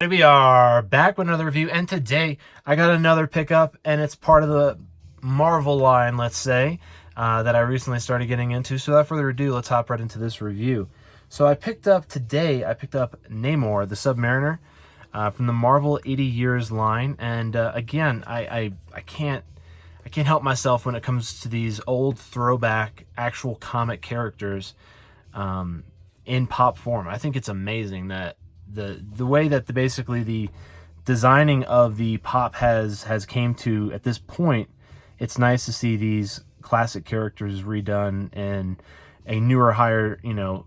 everybody, we are back with another review, and today I got another pickup, and it's part of the Marvel line, let's say, that I recently started getting into. So without further ado, let's hop right into this review. So I picked up Namor, the Submariner, from the Marvel 80 Years line, and again, I can't help myself when it comes to these old throwback actual comic characters in pop form. I think it's amazing that the way that basically the designing of the pop has came to at this point. It's nice to see these classic characters redone in a newer, higher,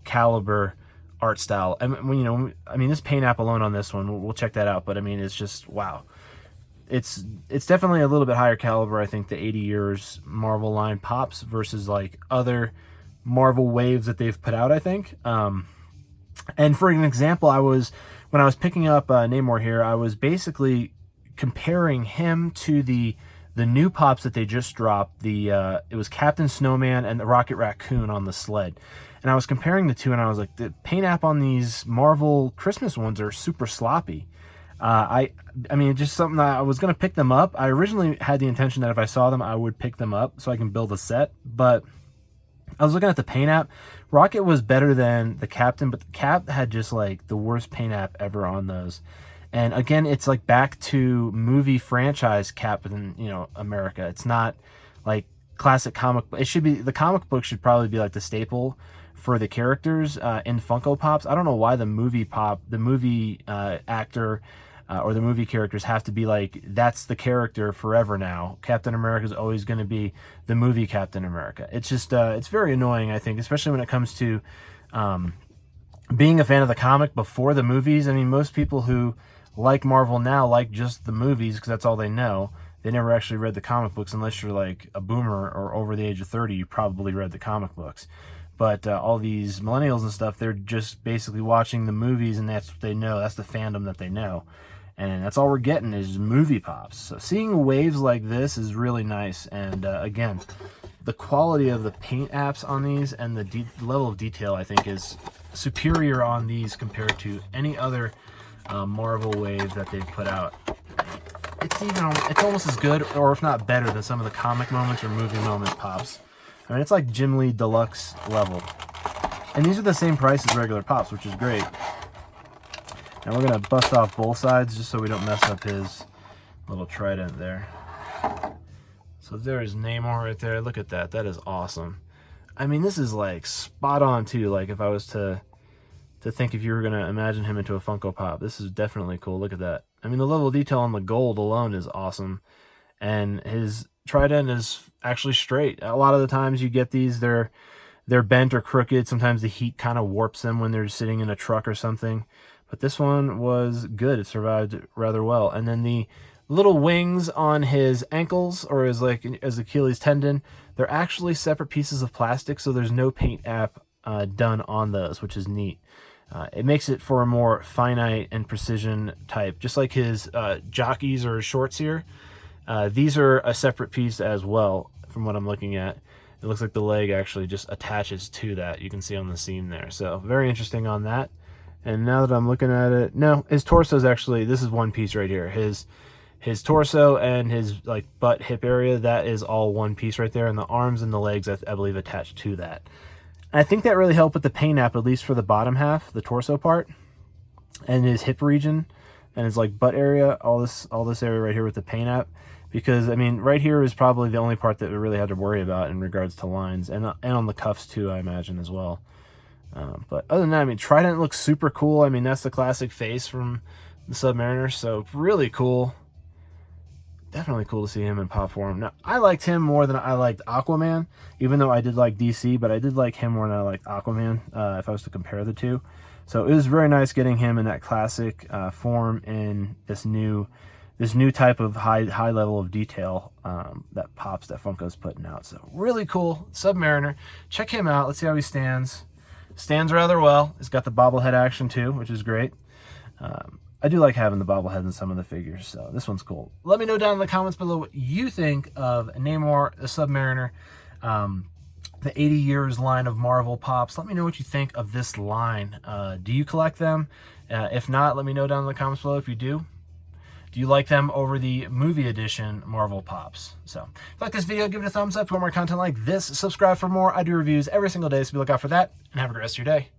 caliber art style. And I mean, this paint app alone on this one, we'll check that out. But I mean, it's just wow. It's definitely a little bit higher caliber. I think the 80 years Marvel line pops versus like other Marvel waves that they've put out, I think. And for an example, when I was picking up Namor here, I was basically comparing him to the new pops that they just dropped. It was Captain Snowman and the Rocket Raccoon on the sled. And I was comparing the two, and I was like, the paint app on these Marvel Christmas ones are super sloppy. I mean, just something that I was going to pick them up. I originally had the intention that if I saw them, I would pick them up so I can build a set. But I was looking at the paint app. Rocket was better than the Captain, but the Cap had just like the worst paint app ever on those. And again, it's like back to movie franchise Captain, America. It's not like classic comic. It should be, the comic book should probably be like the staple for the characters in Funko Pops. I don't know why the movie actor or the movie characters have to be like, that's the character forever now. Captain America is always going to be the movie Captain America. It's just, it's very annoying, I think, especially when it comes to being a fan of the comic before the movies. I mean, most people who like Marvel now like just the movies because that's all they know. They never actually read the comic books unless you're like a boomer or over the age of 30. You probably read the comic books. But all these millennials and stuff, they're just basically watching the movies, and that's what they know. That's the fandom that they know. And that's all we're getting is movie pops. So seeing waves like this is really nice. And again, the quality of the paint apps on these and the level of detail, I think, is superior on these compared to any other Marvel wave that they've put out. It's almost as good, or if not better, than some of the comic moments or movie moment pops. I mean, it's like Jim Lee Deluxe level. And these are the same price as regular pops, which is great. Now we're going to bust off both sides just so we don't mess up his little trident there. So there is Namor right there. Look at that. That is awesome. I mean, this is like spot on too. Like if I was to think if you were going to imagine him into a Funko Pop, this is definitely cool. Look at that. I mean, the level of detail on the gold alone is awesome. And his trident is actually straight. A lot of the times you get these, they're bent or crooked. Sometimes the heat kind of warps them when they're sitting in a truck or something. But this one was good. It survived rather well. And then the little wings on his ankles, or his Achilles tendon, they're actually separate pieces of plastic, so there's no paint app done on those, which is neat. It makes it for a more finite and precision type, just like his jockeys or his shorts here. These are a separate piece as well, from what I'm looking at. It looks like the leg actually just attaches to that. You can see on the seam there. So very interesting on that. And now that I'm looking at it, no, his torso is actually, this is one piece right here. His torso and his like butt hip area, that is all one piece right there. And the arms and the legs, I believe, attached to that. I think that really helped with the paint app, at least for the bottom half, the torso part, and his hip region, and his like butt area, all this area right here with the paint app. Because I mean, right here is probably the only part that we really had to worry about in regards to lines, and on the cuffs too, I imagine as well. But other than that, I mean, Trident looks super cool. I mean, that's the classic face from the Submariner, so really cool. Definitely cool to see him in pop form. Now, I liked him more than I liked Aquaman, even though I did like DC, but I did like him more than I liked Aquaman, if I was to compare the two. So it was very nice getting him in that classic form in this new type of high level of detail that pops that Funko's putting out. So really cool. Submariner. Check him out. Let's see how he stands. Stands rather well. He's got the bobblehead action too, which is great. I do like having the bobbleheads in some of the figures, so this one's cool. Let me know down in the comments below what you think of Namor, the Submariner, the 80 years line of Marvel Pops. Let me know what you think of this line. Do you collect them? If not, let me know down in the comments below if you do. Do you like them over the movie edition Marvel Pops? So, if you like this video, give it a thumbs up. If you want more content like this, subscribe for more. I do reviews every single day, so be looking out for that, and have a great rest of your day.